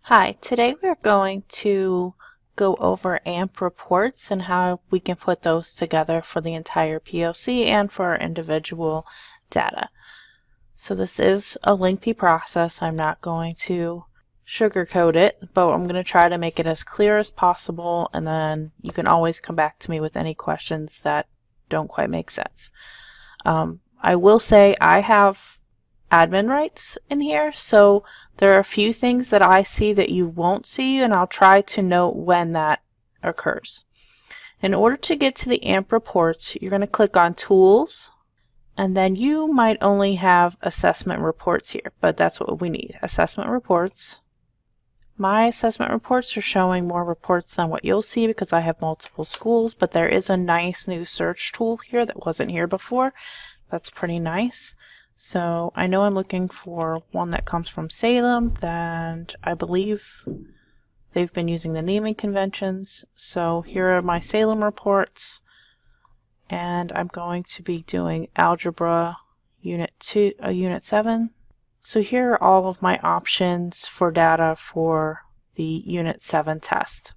Hi, today we're going to go over AMP reports and how we can put those together for the entire POC and for our individual data. So this is a lengthy process. I'm not going to sugarcoat it, but I'm going to try to make it as clear as possible, and then you can always come back to me with any questions that don't quite make sense. I will say I have admin rights in here, so there are a few things that I see that you won't see, and I'll try to note when that occurs. In order to get to the AMP reports, you're going to click on Tools, and then you might only have assessment reports here, but that's what we need. Assessment reports. My assessment reports are showing more reports than what you'll see because I have multiple schools, but there is a nice new search tool here that wasn't here before. That's pretty nice. So I know I'm looking for one that comes from Salem, and I believe they've been using the naming conventions. So here are my Salem reports, and I'm going to be doing Algebra Unit 7. So here are all of my options for data for the Unit 7 test.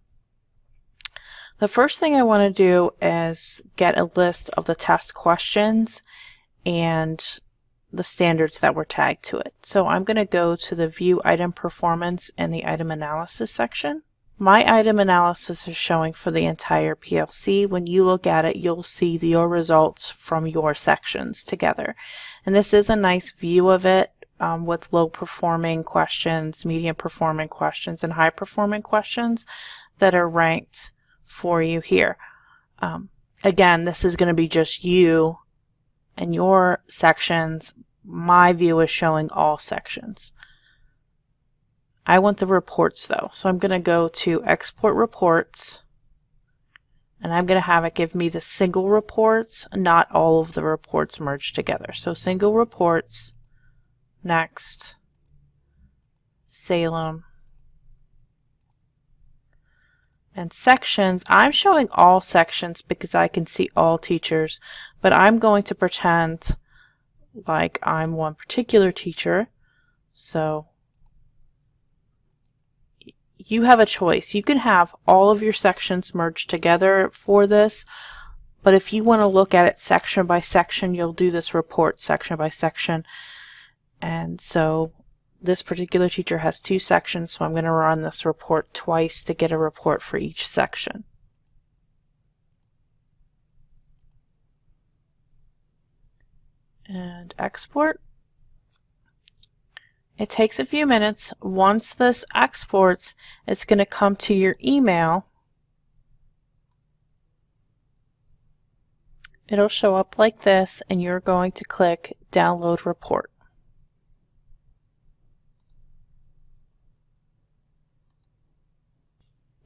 The first thing I want to do is get a list of the test questions and the standards that were tagged to it. So I'm going to go to the View Item Performance and the Item Analysis section. My item analysis is showing for the entire PLC. When you look at it, you'll see your results from your sections together. And this is a nice view of it with low performing questions, medium performing questions, and high performing questions that are ranked for you here. Again, this is going to be just you and your sections. My view is showing all sections. I want the reports though, so I'm going to go to Export Reports, and I'm going to have it give me the single reports, not all of the reports merged together. So single reports, next, Salem, and sections. I'm showing all sections because I can see all teachers, but I'm going to pretend like I'm one particular teacher. So you have a choice. You can have all of your sections merged together for this, but if you want to look at it section by section, you'll do this report section by section. And so this particular teacher has 2 sections, so I'm going to run this report twice to get a report for each section. And export. It takes a few minutes. Once this exports, it's going to come to your email. It'll show up like this, and you're going to click Download Report.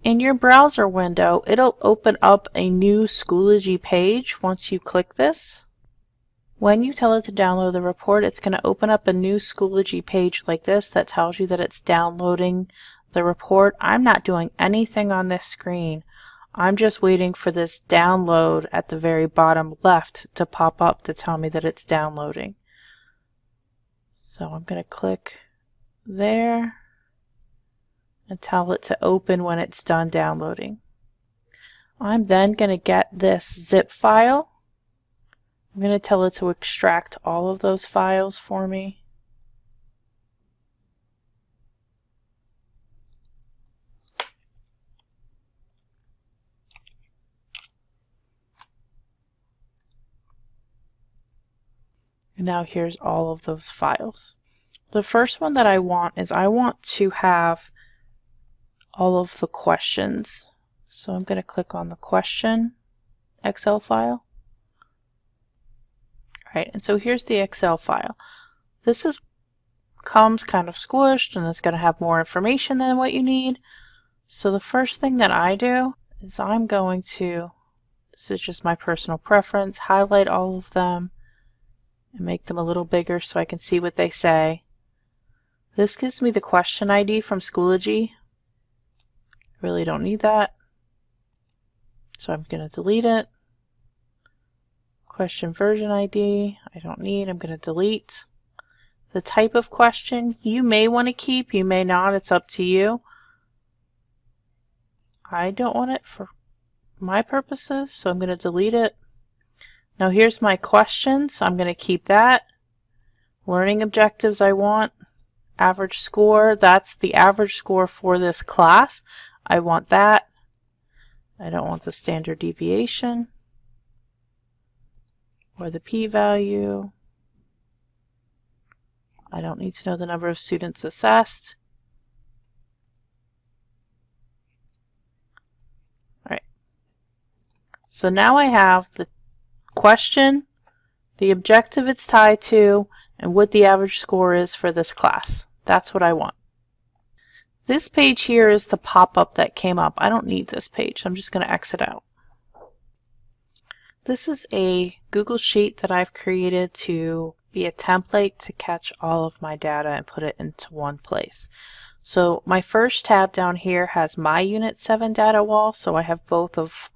In your browser window, it'll open up a new Schoology page once you click this. When you tell it to download the report, it's going to open up a new Schoology page like this that tells you that it's downloading the report. I'm not doing anything on this screen. I'm just waiting for this download at the very bottom left to pop up to tell me that it's downloading. So I'm going to click there and tell it to open when it's done downloading. I'm then going to get this zip file. I'm going to tell it to extract all of those files for me. And now here's all of those files. The first one that I want is I want to have all of the questions. So I'm going to click on the question Excel file. Right, and so here's the Excel file. This comes kind of squished, and it's going to have more information than what you need. So the first thing that I do is I'm going to, this is just my personal preference, highlight all of them and make them a little bigger so I can see what they say. This gives me the question ID from Schoology. Really don't need that, so I'm going to delete it. Question version ID, I don't need, I'm going to delete. The type of question, you may want to keep, you may not, it's up to you. I don't want it for my purposes, so I'm going to delete it. Now here's my questions. I'm going to keep that. Learning objectives I want. Average score, that's the average score for this class. I want that. I don't want the standard deviation or the p-value. I don't need to know the number of students assessed. All right. So now I have the question, the objective it's tied to, and what the average score is for this class. That's what I want. This page here is the pop-up that came up. I don't need this page. I'm just going to exit out. This is a Google Sheet that I've created to be a template to catch all of my data and put it into one place. So my first tab down here has my Unit 7 data wall, so I have both of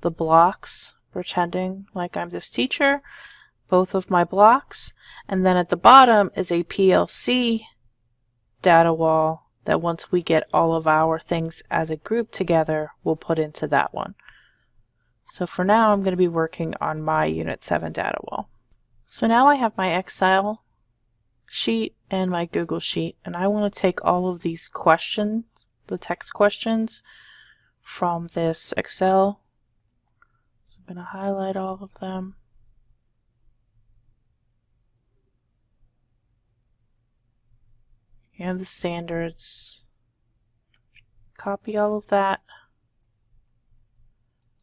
the blocks, pretending like I'm this teacher, both of my blocks, and then at the bottom is a PLC data wall that once we get all of our things as a group together, we'll put into that one. So for now, I'm going to be working on my Unit 7 data wall. So now I have my Excel sheet and my Google Sheet, and I want to take all of these questions, the text questions, from this Excel. So I'm going to highlight all of them. And the standards. Copy all of that.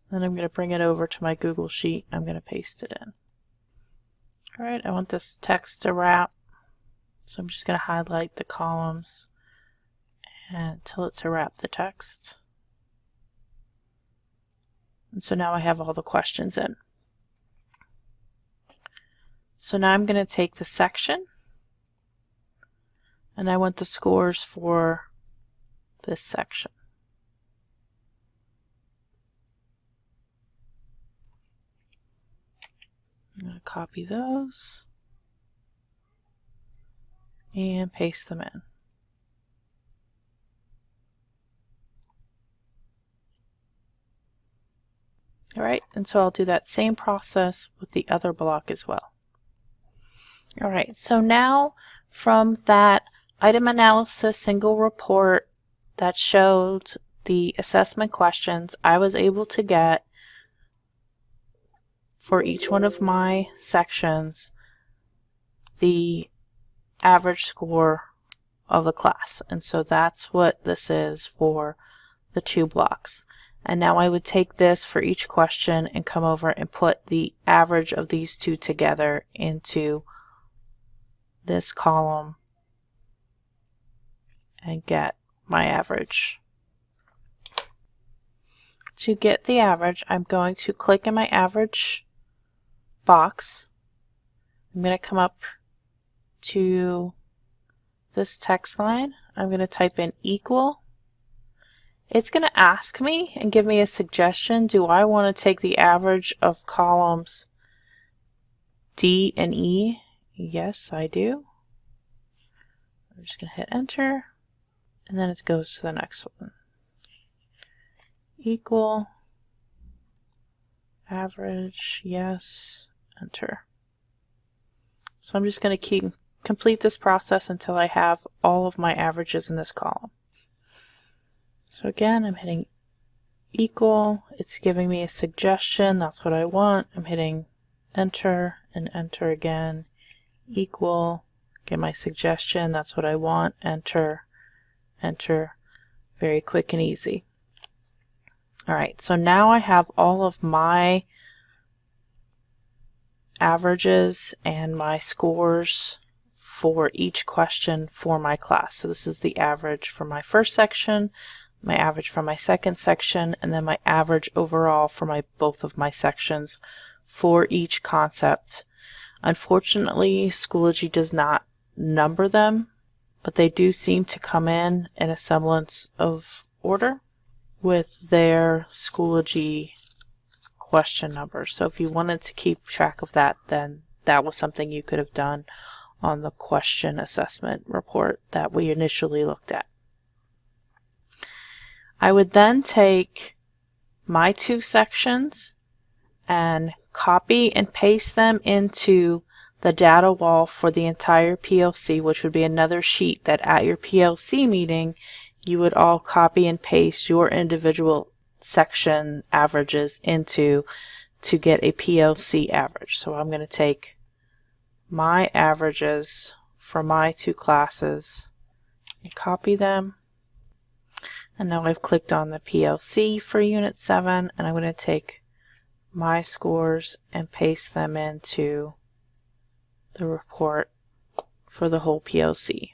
Then I'm going to bring it over to my Google Sheet. I'm going to paste it in. Alright, I want this text to wrap. So I'm just going to highlight the columns and tell it to wrap the text. And so now I have all the questions in. So now I'm going to take the section, and I want the scores for this section. I'm going to copy those and paste them in. Alright, and so I'll do that same process with the other block as well. Alright, so now from that item analysis single report that showed the assessment questions, I was able to get for each one of my sections the average score of the class. And so that's what this is for the two blocks. And now I would take this for each question and come over and put the average of these two together into this column and get my average. To get the average, I'm going to click in my average box. I'm going to come up to this text line. I'm going to type in equal. It's going to ask me and give me a suggestion. Do I want to take the average of columns D and E? Yes, I do. I'm just going to hit enter, and then it goes to the next one. Equal, average, yes, enter. So I'm just going to complete this process until I have all of my averages in this column. So again, I'm hitting equal. It's giving me a suggestion. That's what I want. I'm hitting enter and enter again. Equal. Get my suggestion. That's what I want. Enter. Enter. Very quick and easy. Alright, so now I have all of my averages and my scores for each question for my class. So this is the average for my first section, my average for my second section, and then my average overall for both of my sections for each concept. Unfortunately, Schoology does not number them, but they do seem to come in a semblance of order with their Schoology question number. So if you wanted to keep track of that, then that was something you could have done on the question assessment report that we initially looked at. I would then take my two sections and copy and paste them into the data wall for the entire PLC, which would be another sheet that at your PLC meeting you would all copy and paste your individual section averages into to get a PLC average. So I'm going to take my averages for my two classes and copy them. And now I've clicked on the PLC for Unit 7, and I'm going to take my scores and paste them into the report for the whole PLC.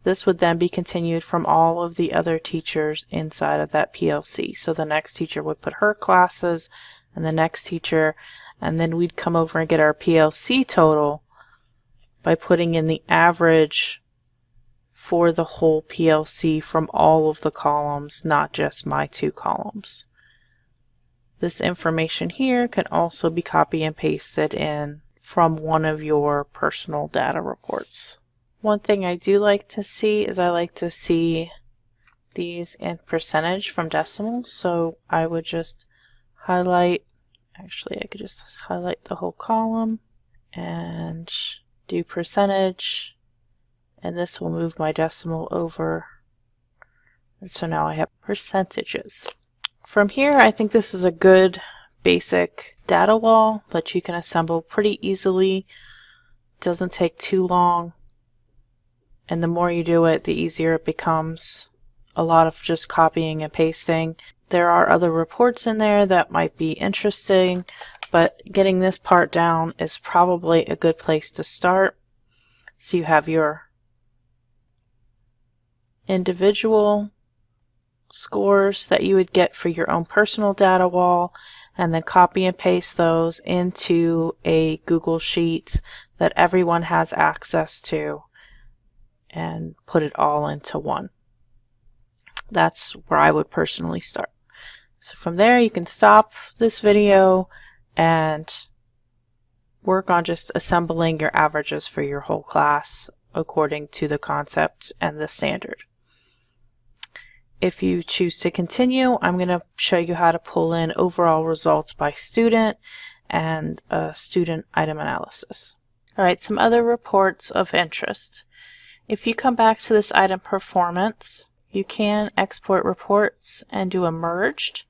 This would then be continued from all of the other teachers inside of that PLC. So the next teacher would put her classes, and the next teacher, and then we'd come over and get our PLC total by putting in the average for the whole PLC from all of the columns, not just my two columns. This information here can also be copy and pasted in from one of your personal data reports. One thing I do like to see is I like to see these in percentage from decimals. So I would just highlight, actually I could just highlight the whole column and do percentage, and this will move my decimal over. And so now I have percentages. From here, I think this is a good basic data wall that you can assemble pretty easily. It doesn't take too long. And the more you do it, the easier it becomes. A lot of just copying and pasting. There are other reports in there that might be interesting, but getting this part down is probably a good place to start. So you have your individual scores that you would get for your own personal data wall, and then copy and paste those into a Google Sheet that everyone has access to and put it all into one. That's where I would personally start. So from there you can stop this video and work on just assembling your averages for your whole class according to the concept and the standard. If you choose to continue, I'm going to show you how to pull in overall results by student and a student item analysis. Alright, some other reports of interest. If you come back to this item performance, you can export reports and do a merged,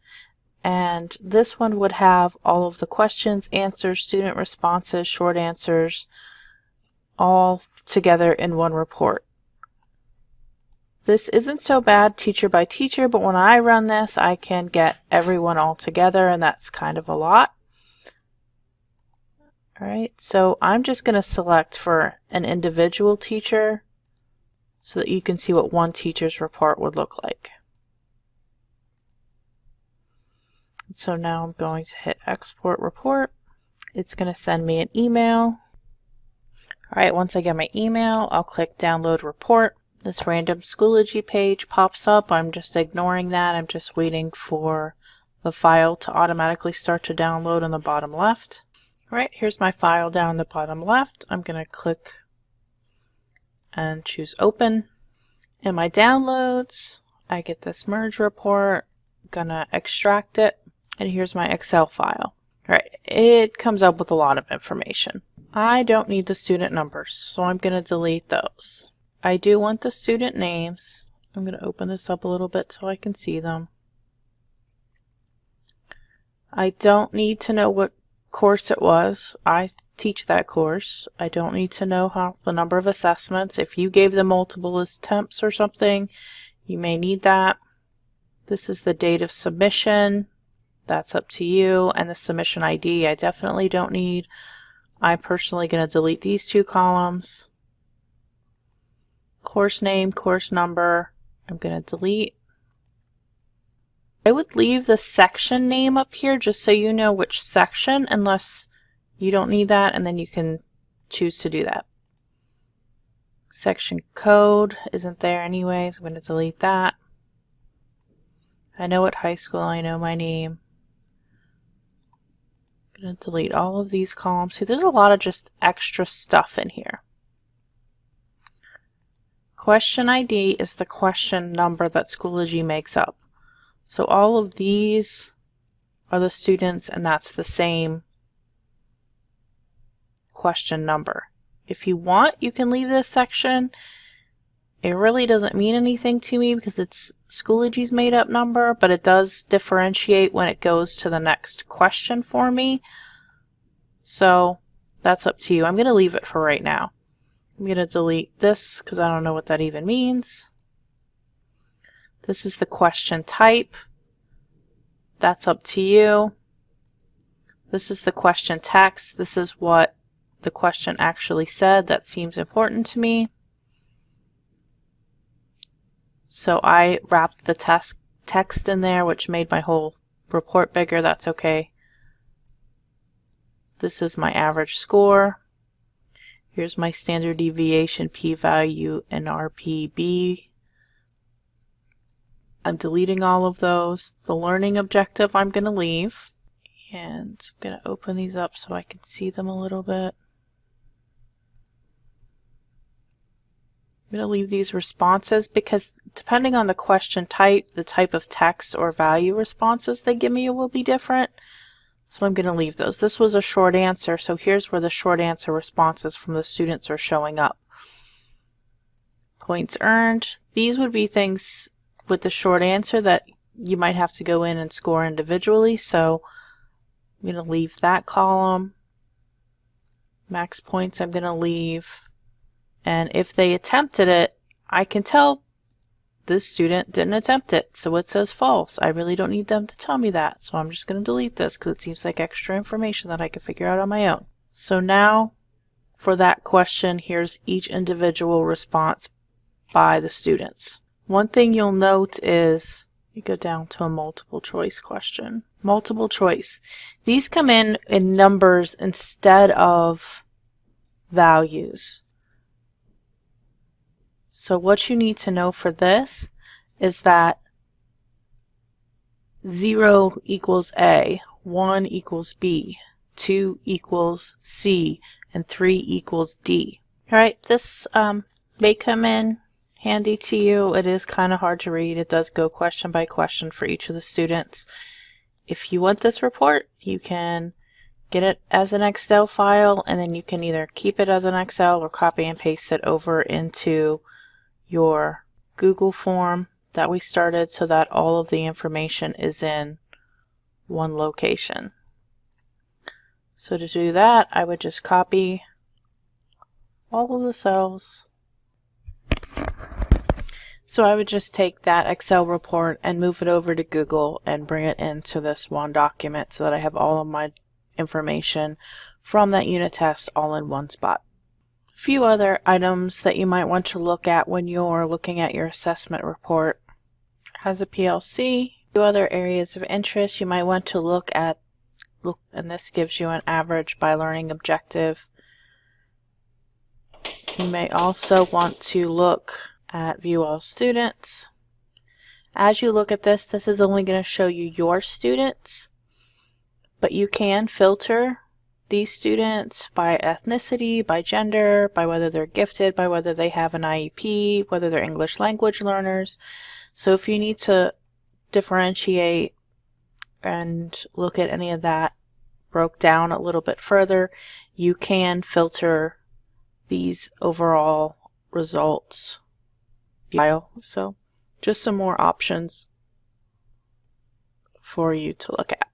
and this one would have all of the questions, answers, student responses, short answers, all together in one report. This isn't so bad teacher by teacher, but when I run this, I can get everyone all together, and that's kind of a lot. Alright, so I'm just going to select for an individual teacher so that you can see what one teacher's report would look like. So now I'm going to hit export report. It's going to send me an email. Alright, once I get my email, I'll click download report. This random Schoology page pops up. I'm just ignoring that. I'm just waiting for the file to automatically start to download on the bottom left. Alright, here's my file down in the bottom left. I'm going to click and choose open. In my downloads, I get this merge report. I'm going to extract it, and here's my Excel file. Alright, it comes up with a lot of information. I don't need the student numbers, so I'm going to delete those. I do want the student names. I'm going to open this up a little bit so I can see them. I don't need to know what course it was. I teach that course. I don't need to know the number of assessments. If you gave them multiple attempts or something, you may need that. This is the date of submission. That's up to you. And the submission ID I definitely don't need. I'm personally going to delete these two columns. Course name, course number, I'm going to delete. I would leave the section name up here just so you know which section, unless you don't need that, and then you can choose to do that. Section code isn't there anyways. I'm going to delete that. I know what high school, I know my name. I'm going to delete all of these columns. See, there's a lot of just extra stuff in here. Question ID is the question number that Schoology makes up. So all of these are the students, and that's the same question number. If you want, you can leave this section. It really doesn't mean anything to me because it's Schoology's made up number, but it does differentiate when it goes to the next question for me. So that's up to you. I'm going to leave it for right now. I'm going to delete this because I don't know what that even means. This is the question type. That's up to you. This is the question text. This is what the question actually said. That seems important to me. So I wrapped the text in there, which made my whole report bigger. That's okay. This is my average score. Here's my standard deviation, p-value, and RPB. I'm deleting all of those. The learning objective I'm going to leave. And I'm going to open these up so I can see them a little bit. I'm going to leave these responses because depending on the question type, the type of text or value responses they give me will be different. So I'm going to leave those. This was a short answer, so here's where the short answer responses from the students are showing up. Points earned. These would be things with the short answer that you might have to go in and score individually, so I'm going to leave that column. Max points I'm going to leave. And if they attempted it, I can tell this student didn't attempt it, so it says false. I really don't need them to tell me that, so I'm just going to delete this because it seems like extra information that I can figure out on my own. So now for that question, here's each individual response by the students. One thing you'll note is you go down to a multiple choice question. Multiple choice. These come in numbers instead of values. So what you need to know for this is that 0 equals A, 1 equals B, 2 equals C, and 3 equals D. Alright, this may come in handy to you. It is kind of hard to read. It does go question by question for each of the students. If you want this report, you can get it as an Excel file, and then you can either keep it as an Excel or copy and paste it over into your Google form that we started so that all of the information is in one location. So to do that, I would just copy all of the cells. So I would just take that Excel report and move it over to Google and bring it into this one document so that I have all of my information from that unit test all in one spot. A few other items that you might want to look at when you're looking at your assessment report. As a PLC, a few other areas of interest you might want to look at, and this gives you an average by learning objective. You may also want to look at view all students. As you look at this, this is only going to show you your students, but you can filter these students by ethnicity, by gender, by whether they're gifted, by whether they have an IEP, whether they're English language learners. So if you need to differentiate and look at any of that broke down a little bit further, you can filter these overall results. So just some more options for you to look at.